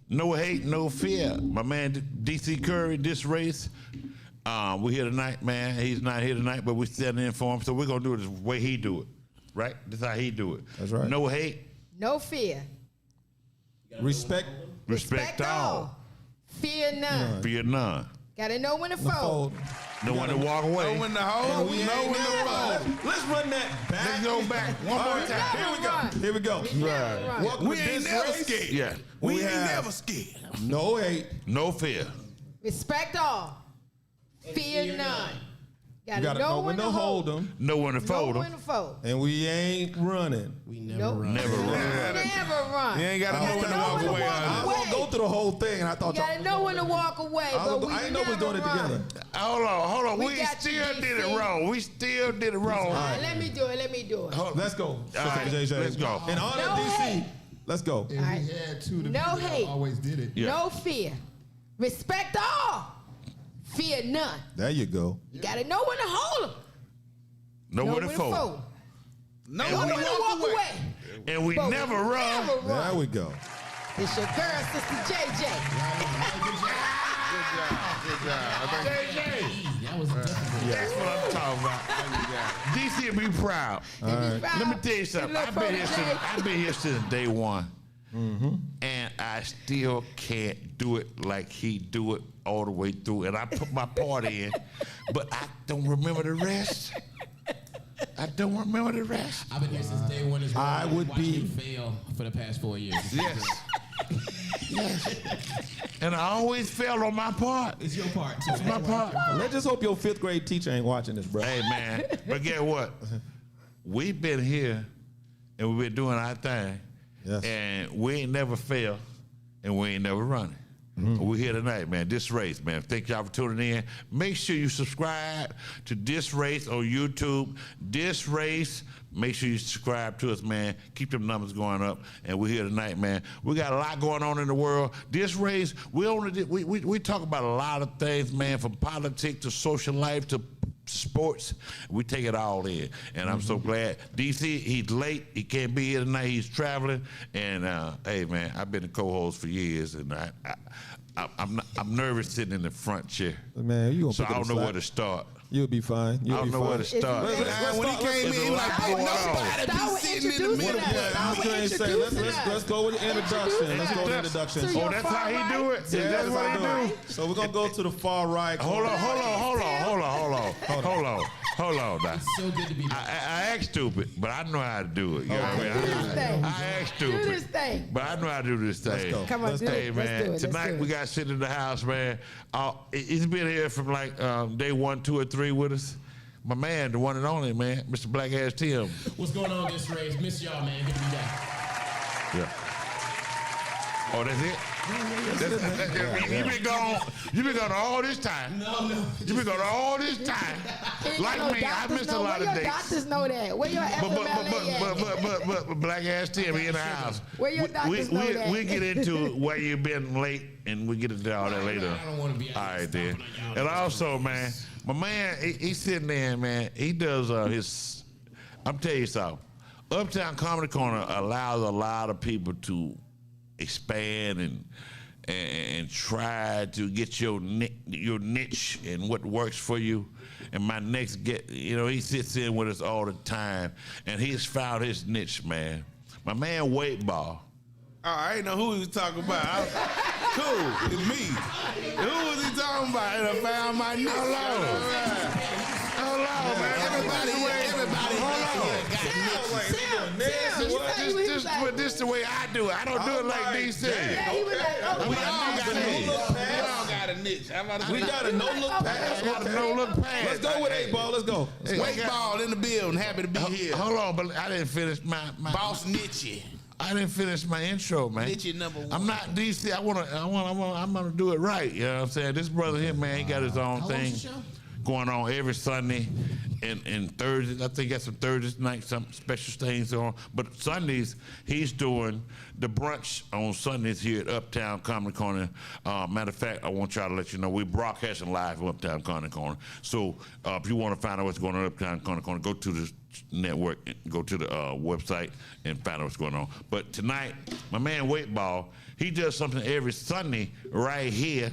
No hate, no fear. My man DC Curry, DisRace. We're here tonight, man. He's not here tonight, but we're standing in for him. So we're gonna do it the way he do it, right? This is how he do it. That's right. No hate, no fear. Respect all. Fear none. Fear none. Gotta know when to fold. Know when to walk away. Know when to hold. Know when to fold. Let's run that back. Let's go back one more time. Here we go. Right. Welcome We to ain't this never race. scared. Yeah. We ain't never scared. No hate. No fear. Respect all. Fear none. You gotta know when to hold them. Know when to fold Know them. when to fold. And we ain't running. We never run. Never run. Never run. You ain't gotta know when to walk away. I won't go through the whole thing, and I thought You gotta know when to walk away, but we I didn't know we was doing it never together. run. Hold on. We got you, still did it DC. wrong. We still did it wrong. All right, let me do it. Let's go. right, JJ. let's go. In honor No of DC, hate. let's go. If we had to, the No people hate. always did it. Yeah. No fear. Respect all. Fear none. There you go. You gotta know when to hold them. Know when to fold. Know Know when to walk away. And we But never run. Never There run. we go. It's your girl, Sister JJ. Good job. That was That's what I'm talking about. DC will be proud. Let me tell you something. I've been here since day one. And I still can't do it like he do it all the way through. And I put my part in, but I don't remember the rest. I've been here since day one as well. I would watching be- you fail for the past 4 years. Yes. And I always failed on my part. It's your part too. It's my part. Let's just hope your 5th grade teacher ain't watching this, bro. Hey, man. But guess what? We've been here and we've been doing our thing. Yes. And we ain't never failed and we ain't never running. We're here tonight, man. DisRace, man. Thank y'all for tuning in. Make sure you subscribe to DisRace on YouTube. DisRace. Make sure you subscribe to us, man. Keep them numbers going up. And we're here tonight, man. We got a lot going on in the world. DisRace, we talk about a lot of things, man, from politics to social life to sports. We take it all in. And I'm so glad. DC, he's late. He can't be here tonight. He's traveling. And hey, man, I've been a co-host for years, and I'm nervous sitting in the front chair. Man, you gonna So pick I up don't the know slack. where to start. You'll be fine. You'll I don't be know fine. where to start. When he came in, he was like, Going on. nobody be Start with sitting in the introducing middle. us. Yeah, I was going to say, let's go with the introduction. Let's go with the introduction. So Oh, that's how he do it? Yeah, That's what he do? So we're gonna go to the far right. Hold on now. It's so good to be back. I act stupid, but I know how to do it. You know what I mean? Do this thing. I act Do this stupid, thing. but I know how to do this thing. go. Come on, Let's do go. it. Hey, Let's man, do it. tonight we got sitting in the house, man. He's been here from like day 1, 2, or 3 with us. My man, the one and only, man, Mr. Black Ass Tim. What's going on this race? Miss y'all, man. Good to be back. Yeah. Oh, that's it? You been gone all this time. No. You been gone all this time. Like me, I missed a lot of Where your dates. doctors know that? Where your FMLA at? But Black Ass Tim, he in the house. Where your doctors know that? We get into where you've been late, and we get into all that later. I don't want to be All right, then. stomping on y'all. And also, man, my man, he's sitting there, man. He does his. I'm telling you something. Uptown Comedy Corner allows a lot of people to expand and try to get your niche and what works for you. And my next he sits in with us all the time, and he's found his niche, man. My man Weightball. Oh, I didn't know who he was talking about. Cool, it's me. Who was he talking about? And I found my niche. Hello, man. Everybody This the way I do it. I don't do it like DC. Yeah, he was like, oh, We wow. all got a niche. We all got a niche. How about We got a no-look pass. I got a no-look pass. Let's go with 8-ball. Let's go. Weightball in the building. Happy to be here. Hold on, but I didn't finish my Boss niche. I didn't finish my intro, man. Niche number 1. I'm not DC. I'm gonna do it right. You know what I'm saying? This brother here, man, he got his own thing going on every Sunday and Thursdays. I think he got some Thursdays night, some special things on. But Sundays, he's doing the brunch on Sundays here at Uptown Comedy Corner. Matter of fact, I want y'all to let you know we're broadcasting live from Uptown Comedy Corner. So if you want to find out what's going on at Uptown Comedy Corner, go to the network, go to the website and find out what's going on. But tonight, my man Weightball, He does something every Sunday right here,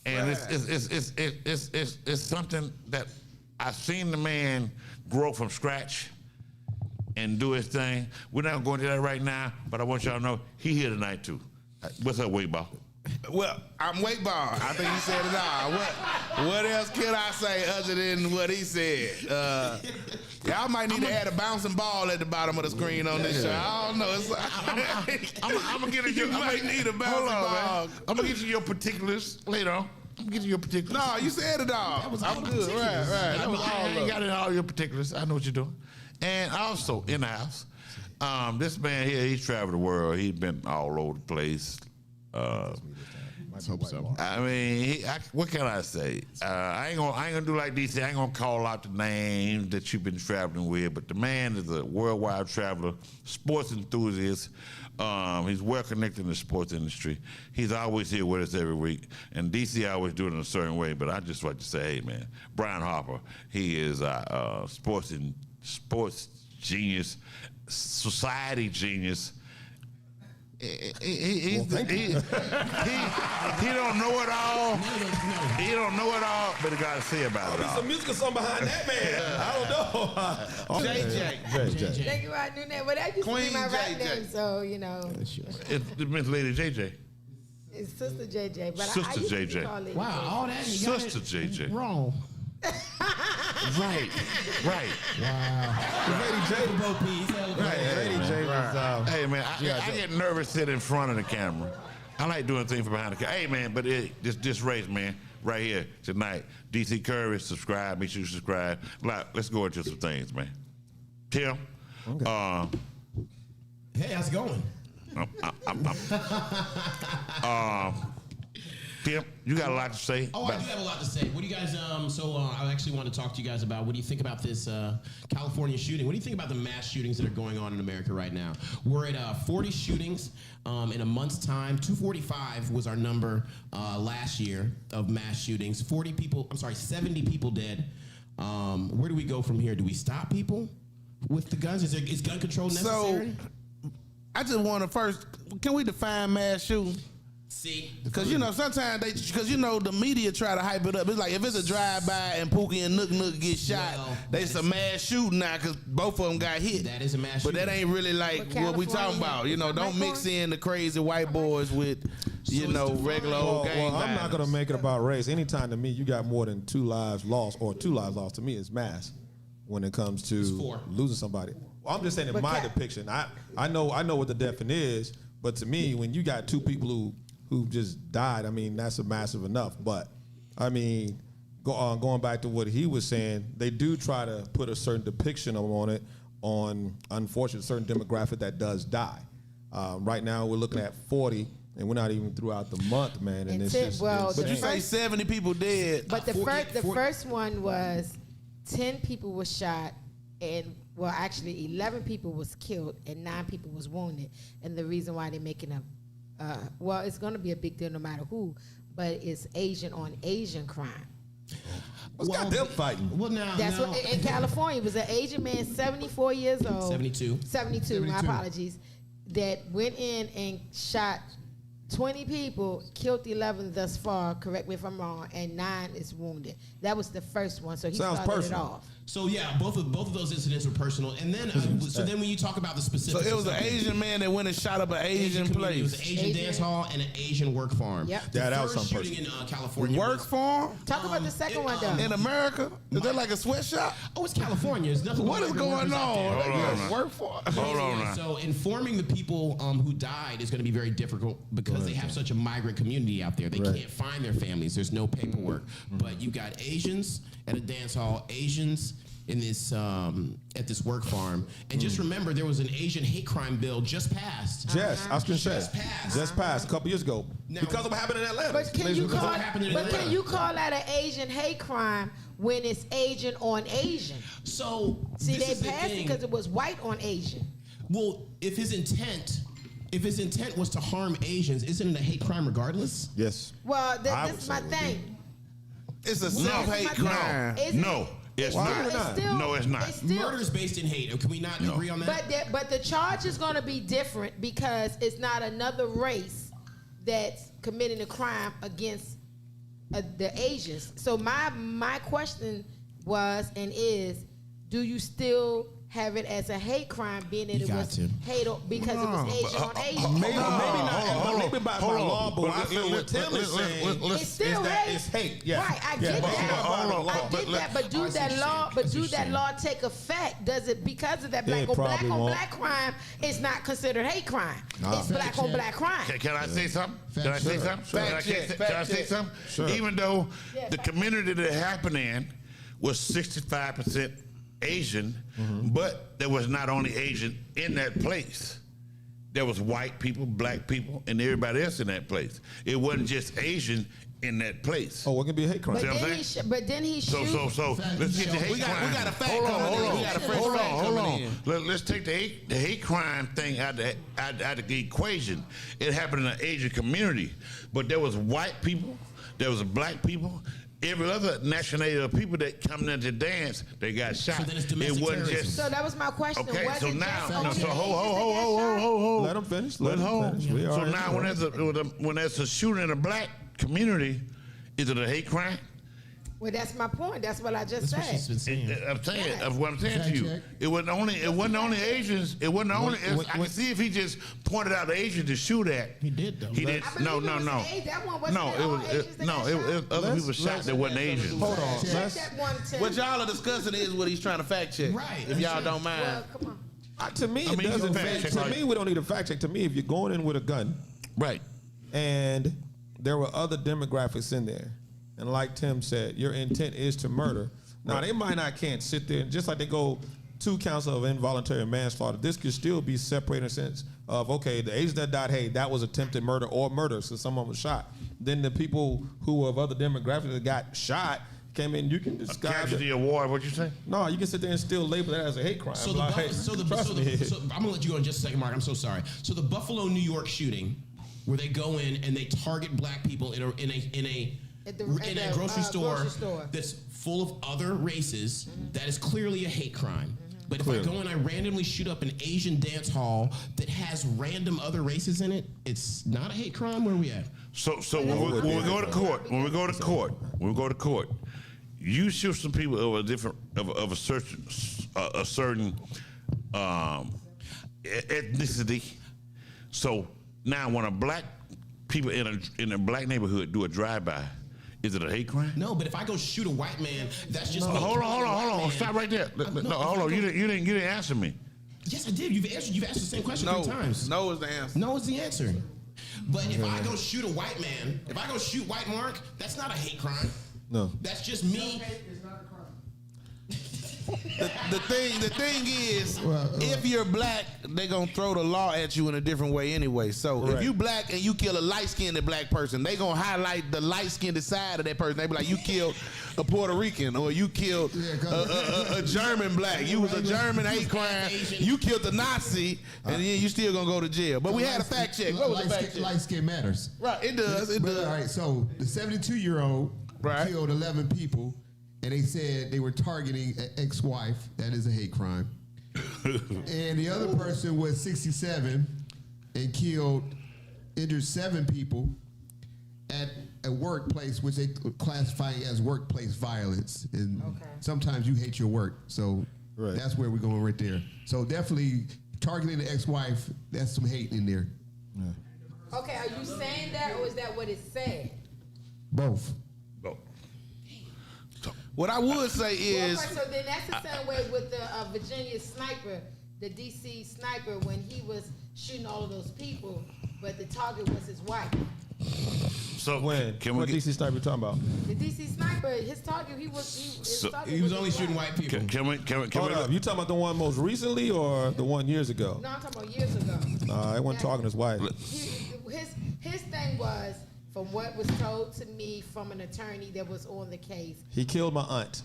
and it's something that I've seen the man grow from scratch and do his thing. We're not going to do that right now, but I want y'all to know he here tonight too. What's up, Weightball? Well, I'm Weightball. I think he said it all. What else can I say other than what he said? Y'all might need to add a bouncing ball at the bottom of the screen on this show. I don't know. I'm gonna get into You might need a bouncing ball. I'm gonna get you your particulars later on. I'm gonna get you your particulars. No, you said it all. I'm good. Right. That was all I of ain't it. got in all your particulars. I know what you're doing. And also in the house, this man here, he's traveled the world. He's been all over the place. I mean, what can I say? I ain't gonna do like DC. I ain't gonna call out the names that you've been traveling with, but the man is a worldwide traveler, sports enthusiast. He's well connected in the sports industry. He's always here with us every week. And DC always do it in a certain way, but I just like to say, hey man, Brian Harper, he is a sports genius, society genius. He don't know it all. He don't know it all, but he got to say about it all. Some music or something behind that man. I don't know. JJ. Thank you, I knew that. Well, that used to be Queen my rap JJ. name, so, you know. It's Miss Lady JJ. It's Sister JJ. But Sister I used to be JJ. called Lady Wow, JJ. all that you got Sister it JJ. wrong. Right. Lady J. Lady J was Hey man, I get nervous sitting in front of the camera. I like doing things from behind the camera. Hey man, but this race, man, right here tonight. DC Curry, subscribe. Make sure you subscribe. Let's go into some things, man. Tim, Hey, how's it going? Tim, you got a lot to say. Oh, I do have a lot to say. What do you guys, I actually want to talk to you guys about what do you think about this California shooting? What do you think about the mass shootings that are going on in America right now? We're at 40 shootings in a month's time. 245 was our number last year of mass shootings. 70 people dead. Where do we go from here? Do we stop people with the guns? Is gun control necessary? So, I just want to first, can we define mass shooting? See, Because, sometimes the media try to hype it up. It's like if it's a drive-by and Pookie and Nook get shot, they some mass shooting now because both of them got hit. that is a mass But shooting. that ain't really like But what we talking California- about. Don't mix in the crazy white boys with, regular old gang I'm not going to violence. make it about race. Anytime to me, you got more than 2 lives lost, or 2 lives lost, to me, it's mass when it comes to It's 4. losing somebody. Well, I'm just saying in But my depiction. I know what the definition is, but to me, when you got 2 people who just died, I mean, that's a massive enough. But, I mean, going back to what he was saying, they do try to put a certain depiction on it, on, unfortunately, a certain demographic that does die. Right now, we're looking at 40, and we're not even throughout the month, man. And it's just... Well, But you say first- 70 people dead. But the 40 first one was 10 people were shot, and well, actually 11 people was killed and 9 people was wounded. And the reason why they're making it's going to be a big deal no matter who, but it's Asian on Asian crime. What's got them fighting? Well, now, That's what in California it was an Asian man, 74 years old. 72. 72. My apologies. That went in and shot 20 people, killed 11 thus far. Correct me if I'm wrong, and 9 is wounded. That was the first one. So he Sounds started personal. it off. So yeah, both of those incidents were personal, and then then when you talk about the So specifics, it was of an something, Asian man that went and shot up an Asian community, it was an place. Asian Asian. dance hall and an Asian work farm. Yep. The Yeah, that was first something shooting in California. Work was- farm Talk about the second one, though. in America? Is that like a sweatshop? Oh, it's California. There's nothing. What but is migrant going workers out there. on? Hold on now. Work farm. Hold on now. So informing the people who died is going to be very difficult because they have such a migrant community out there. They can't find their families. There's no paperwork. But you got Asians at a dance hall, Asians in this at this work farm, and just remember there was an Asian hate crime bill just passed. Yes, I was going to say. Just passed. Just passed a couple years ago. Now- because of what happened in Atlanta. But can you Because call? what happened in But Atlanta? can you call that an Asian hate crime when it's Asian on Asian? So See, this they is the passed it thing. because it was white on Asian. Well, if his intent was to harm Asians, isn't it a hate crime regardless? Yes. Well, I this would is say my it would be. thing. It's a This is self-hate my crime. thing. Isn't No, it? It's Why not. would it not? No, it's not. Murder is based in hate. Can we not agree on that? But the charge is going to be different because it's not another race that's committing a crime against the Asians. So my question was and is, do you still have it as a hate crime, being that it was hate because it was Asian on Asian? Maybe not. Maybe by law, but what Tim is saying it's still hate. It's hate. Yeah. Right, I get that. But do that law take effect? Does it, because of that black on black crime, it's not considered hate crime? It's black on black crime. Can I say something? Can I say something? Can I say something? Sure. Even though the community that it happened in was 65% Asian, but there was not only Asian in that place. There was white people, black people, and everybody else in that place. It wasn't just Asian in that place. Oh, what can be a hate crime? But then he shoot. So let's get the hate crime. We got a fact coming in. Hold on. Let's take the hate crime thing out of the equation. It happened in the Asian community, but there was white people, there was black people. Every other nationality of people that come in to dance, they got shot. So then it's domestic terrorism. So that was my question. Okay, was so it now, just so hold. Let him finish. So now, when there's a shooting in a black community, is it a hate crime? Well, that's my point. That's what I just That's what she's said. been saying. I'm saying, of what I'm saying to you. It wasn't only Asians. It wasn't only. I can see if he just pointed out the Asians to shoot at. He did though. He did. No. That one wasn't It was other people shot that wasn't Asians. Hold on. What y'all are discussing is what he's trying to fact check. Right. If y'all don't mind. Well, come on. To me, it doesn't. To me, we don't need a fact check. To me, if you're going in with a gun, Right. and there were other demographics in there, and like Tim said, your intent is to murder. Now, they might not can't sit there, and just like they go 2 counts of involuntary manslaughter, this could still be separated in a sense of, okay, the Asians that died, hey, that was attempted murder or murder, so someone was shot. Then the people who were of other demographics that got shot came in, you can describe Casualty of war, what you say? No, you can sit there and still label that as a hate crime. So I'm gonna let you go in just a second, Mark. I'm so sorry. So the Buffalo, New York shooting, where they go in and they target black people in a grocery store that's full of other races, that is clearly a hate crime. But if I go and I randomly shoot up an Asian dance hall that has random other races in it, it's not a hate crime? Where are we at? So when we go to court, you shoot some people of a certain ethnicity. So now when a black people in a black neighborhood do a drive-by, is it a hate crime? No, but if I go shoot a white man, that's just Hold on. Stop right there. Hold on. You didn't answer me. Yes, I did. You've asked the same question 3 times. No is the answer. No is the answer. But if I go shoot a white man, if I go shoot white Mark, that's not a hate crime. No. That's just me. The thing is, if you're black, they're gonna throw the law at you in a different way anyway. So if you black and you kill a light-skinned black person, they gonna highlight the light-skinned side of that person. They be like, you killed a Puerto Rican, or you killed a German black. You was a German hate crime. You killed a Nazi, and then you still gonna go to jail. But we had a fact check. What was the fact check? Light skin matters. Right, it does. It does. All right, so the 72-year-old killed 11 people. And they said they were targeting an ex-wife. That is a hate crime. And the other person was 67 and injured 7 people at a workplace, which they classify as workplace violence. And sometimes you hate your work. So that's where we're going right there. So definitely targeting the ex-wife, that's some hate in there. Yeah. Okay, are you saying that, or is that what it said? Both. What I would say is... So then that's the same way with the Virginia sniper, the D.C. sniper, when he was shooting all of those people, but the target was his wife. So what D.C. sniper you talking about? The D.C. sniper, his target, he was only shooting white people. Can we You talking about the one most recently or the one years ago? No, I'm talking about years ago. I wasn't talking his wife. His thing was, from what was told to me from an attorney that was on the case. He killed my aunt.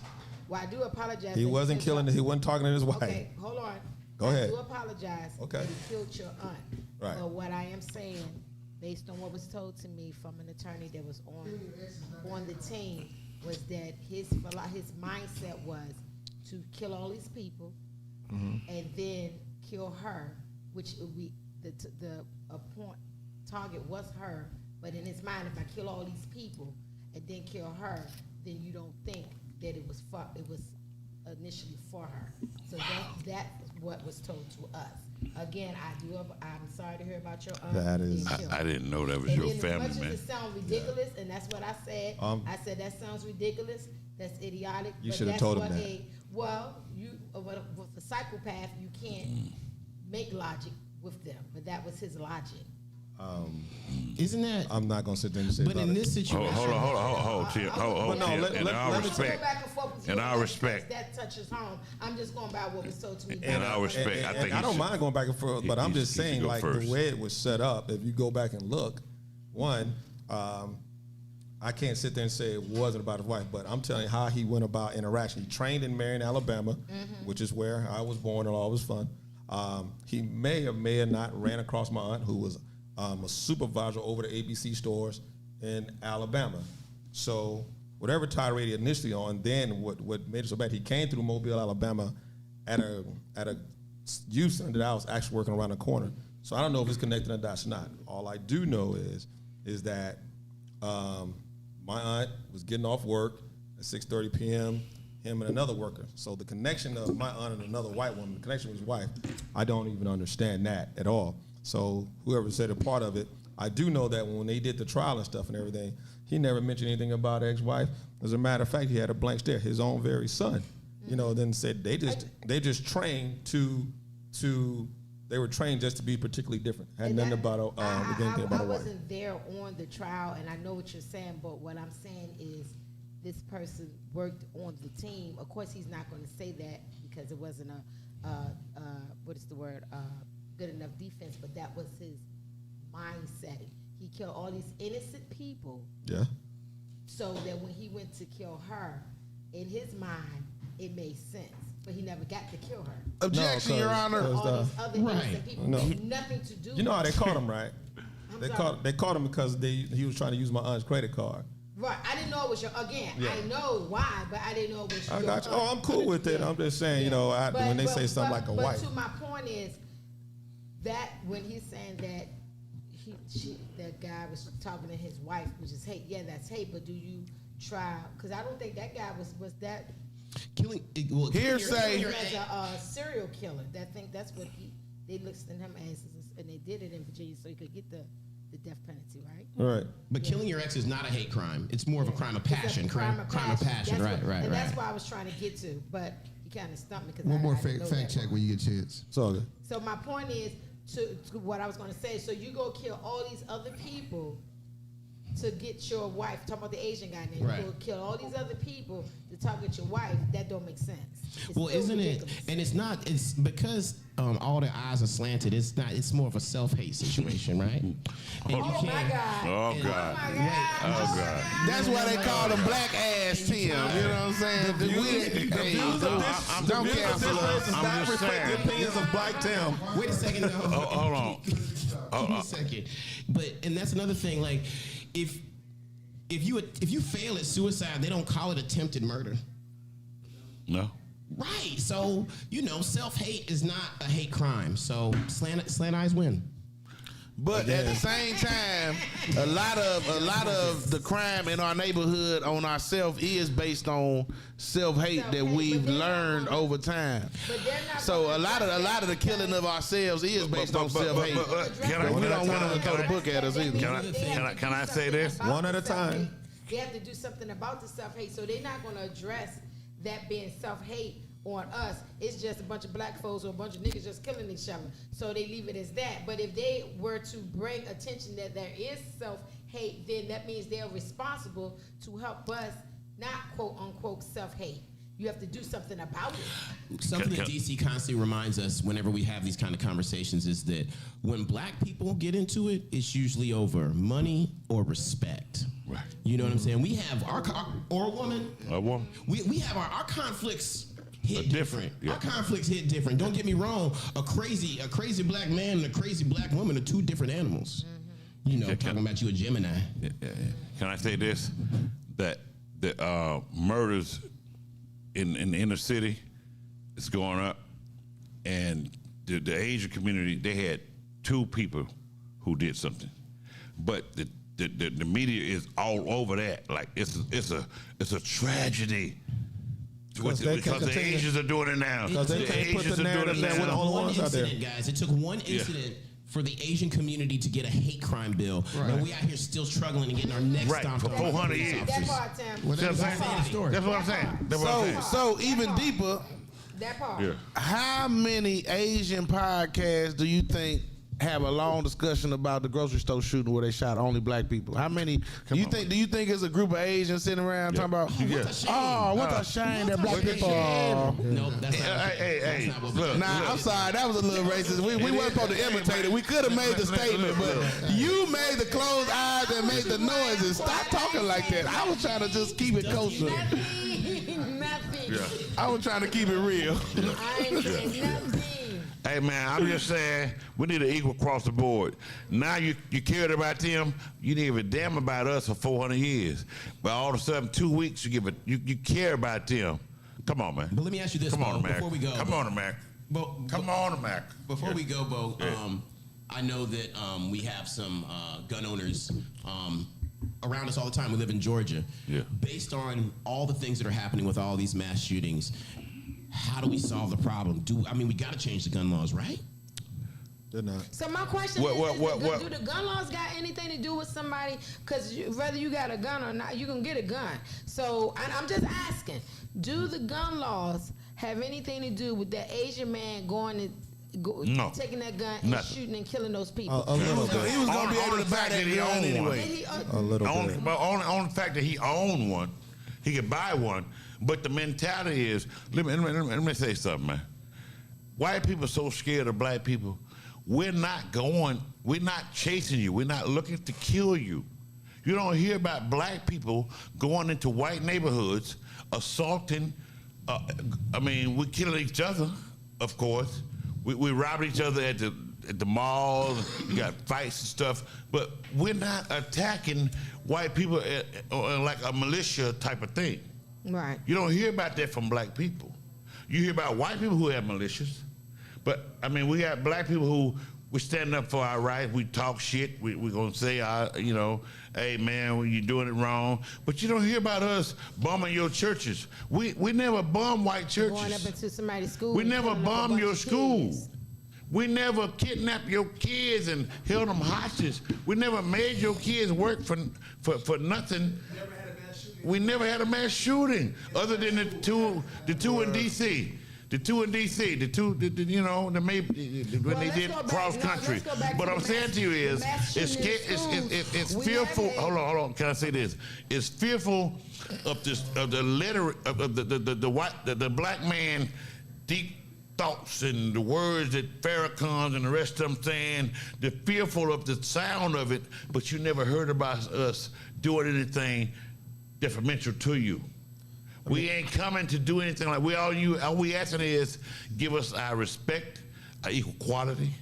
Well, I do apologize. He wasn't killing. He wasn't talking to his wife. Okay, hold on. Go ahead. I do apologize. Okay. That he killed your aunt. Right. But what I am saying, based on what was told to me from an attorney that was on the team, was that his mindset was, to kill all these people Mm-hmm. and then kill her, which we the point target was her. But in his mind, if I kill all these people and then kill her, then you don't think that it was initially for her. So that's what was told to us. Again, I'm sorry to hear about your aunt. That is- being killed. I didn't know that was And your then family, as much man. as it sounds ridiculous, and that's what I said. I said that sounds ridiculous. That's idiotic. You but should have that's told him what that. with a psychopath, you can't make logic with them. But that was his logic. Isn't that? I'm not gonna sit there and say. But about in it. this situation, Hold, Tim. But no, Tim. let- In let- all let me Go respect, back and forth with you in on all that respect. because that touches home. I'm just going by what was told to me. In all respect, I And think I he don't should- mind going back and forth, but I'm he just should saying, go like first. the way it was set up. If you go back and look, I can't sit there and say it wasn't about his wife, but I'm telling you how he went about interaction. He trained in Marion, Alabama, which is where I was born and all was fun. He may or may have not ran across my aunt, who was a supervisor over the ABC stores in Alabama. So whatever tirade he initially on, then what made it so bad, he came through Mobile, Alabama at a youth center that I was actually working around the corner. So I don't know if it's connected or that's not. All I do know is that my aunt was getting off work at 6:30 p.m., him and another worker. So the connection of my aunt and another white woman, the connection with his wife, I don't even understand that at all. So whoever said a part of it, I do know that when they did the trial and stuff and everything, he never mentioned anything about ex-wife. As a matter of fact, he had a blank stare. His own very son, then said they just trained they were trained just to be particularly different. Had And nothing that- about anything about I a wife. wasn't there on the trial, and I know what you're saying, but what I'm saying is this person worked on the team. Of course, he's not going to say that because it wasn't good enough defense, but that was his mindset. He killed all these innocent people Yeah. so that when he went to kill her, in his mind, it made sense. But he never got to kill her. Objection, No, Your 'cause- Honor. 'cause All these other innocent Right. people No. had nothing to do You know how they with caught him, right? I'm They sorry. caught him because he was trying to use my aunt's credit card. Right, I didn't know it was your. Again, Yeah. I know why, but I didn't know it was. I your got you. Oh, aunt. I'm cool with it. Yeah. I'm just saying, Yeah. when they say something like a but wife. to my point is that when he's saying that that guy was talking to his wife, which is hate. Yeah, that's hate. But do you try? Because I don't think that guy was that. killing. Hearsay. He as a serial killer. That's what they listed him as, and they did it in Virginia so he could get the death penalty, right? All right. But killing your ex is not a hate crime. It's more of a crime of It's a passion. crime of passion. Passion. That's Right. and that's why I was trying to get to, but you kind of stumped me because One more I didn't know fact that check when you get a chance. It's all good. So my point is to what I was going to say. So you go kill all these other people to get your wife. Talking about the Asian guy, now Right. you go kill all these other people to target your wife. That don't make sense. It's Well, still isn't ridiculous. it? And it's not. It's because all the eyes are slanted. It's not. It's more of a self-hate situation, right? And you Oh my can't- God! Oh, Oh God. my God! Oh, God. That's why they call him Black Ass Tim. You know what I'm saying? Don't cancel us. I'm just saying. opinions of Black Tim. Wait a second, though. Hold on. Give me a second. And that's another thing. Like, if you fail at suicide, they don't call it attempted murder. No. Right. So, self-hate is not a hate crime. So slant eyes win. But at the same time, a lot of the crime in our neighborhood on ourself is based on self-hate that Self-hate, we've but they're not learned gonna- over time. But they're not So gonna a lot of address the killing of ourselves is based on self-hate. Can We don't want them to throw the Address book at us that. either. That means they have to Can do I say something this? about One at the a time. self-hate. They have to do something about the self-hate. So they're not going to address that being self-hate on us. It's just a bunch of black folks or a bunch of niggas just killing each other. So they leave it as that. But if they were to bring attention that there is self-hate, then that means they're responsible to help us not quote unquote self-hate. You have to do something about it. Something that Can- DC constantly reminds us whenever we have these kind of conversations is that when black people get into it, it's usually over money or respect. Right. You know what I'm saying? We have or a woman. A woman. We have our conflicts hit different, different. yeah. Our conflicts hit different. Don't get me wrong. A crazy black man and a crazy black woman are two different animals. Talking about you a Gemini. Can I say this? That the murders in the inner city is going up, and the Asian community, they had 2 people who did something, but the media is all over that. Like it's a tragedy. Because the Asians are doing it now. Because they can't put the narrative that we're the only ones out there. Guys, it took one incident for the Asian community to get a hate crime bill. Right. And we out here still struggling and getting our necks stomped for 400 years. That part, Tim. Well, that's That's what I'm saying. So even deeper, That part. Yeah. how many Asian podcasts do you think have a long discussion about the grocery store shooting where they shot only black people? How many do you think it's a group of Asians sitting around talking about? What a shame that black people. No, that's not. Hey, that's not what look. Nah, I'm sorry, that was a little racist. We weren't supposed to imitate it. We could have made the statement, but you made the closed eyes and made the noises. Stop talking like that. I was trying to just keep it kosher. Nothing. Yeah. I was trying to keep it real. I ain't saying nothing. Hey man, I'm just saying we need an equal across the board. Now you cared about them, you didn't give a damn about us for 400 years. But all of a sudden, 2 weeks you care about them. Come on, man. But let me ask you this, Come on, Bo, America. before we go. Come on, America. Come on, America. Before we go, Bo, I know that we have some gun owners around us all the time. We live in Georgia. Yeah. Based on all the things that are happening with all these mass shootings, how do we solve the problem? We got to change the gun laws, right? They're not. So my question is, do the gun laws got anything to do with somebody? Because whether you got a gun or not, you can get a gun. So I'm just asking, do the gun laws have anything to do with that Asian man going and No. taking that gun and Nothing. shooting and killing those people? A little bit. He was gonna be able On to the buy fact that that he gun owned anyway. A little bit. But on the fact that he owned one, he could buy one. But the mentality is, let me say something, man. White people are so scared of black people. We're not chasing you. We're not looking to kill you. You don't hear about black people going into white neighborhoods, assaulting. We're killing each other, of course. We rob each other at the mall. We got fights and stuff. But we're not attacking white people like a militia type of thing. Right. You don't hear about that from black people. You hear about white people who have militias. But, we got black people who we stand up for our rights. We talk shit. We're going to say, hey, man, you're doing it wrong. But you don't hear about us bombing your churches. We never bomb white churches. Going up into somebody's school. We and never killing up a bombed bunch your of school. kids. We never kidnapped your kids and held them hostage. We never made your kids work for nothing. We never had a mass shooting, other than the two in D.C. The two in D.C. when they did cross country. But I'm saying to you is, it's fearful. Hold on. Can I say this? It's fearful of the black man deep thoughts and the words that Farrakhan and the rest of them saying. They're fearful of the sound of it, but you never heard about us doing anything detrimental to you. We ain't coming to do anything like all we asking is give us our respect, our equal quality,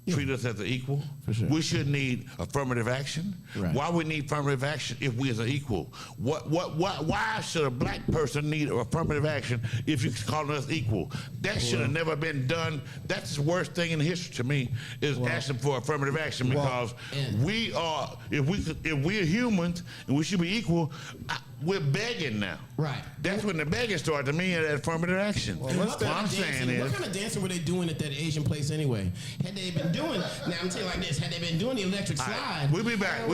treat us as an equal. For sure. We should need affirmative action. Right. Why we need affirmative action if we as an equal? Why should a black person need affirmative action if you're calling us equal? That should have never been done. That's the worst thing in history to me is asking for affirmative action because we are, if we're humans and we should be equal, we're begging now. Right. That's when the begging started to me, that affirmative action. What kind of dancing were they doing at that Asian place anyway? Had they been doing, now I'm telling you like this, had they been doing the electric slide? We'll be back.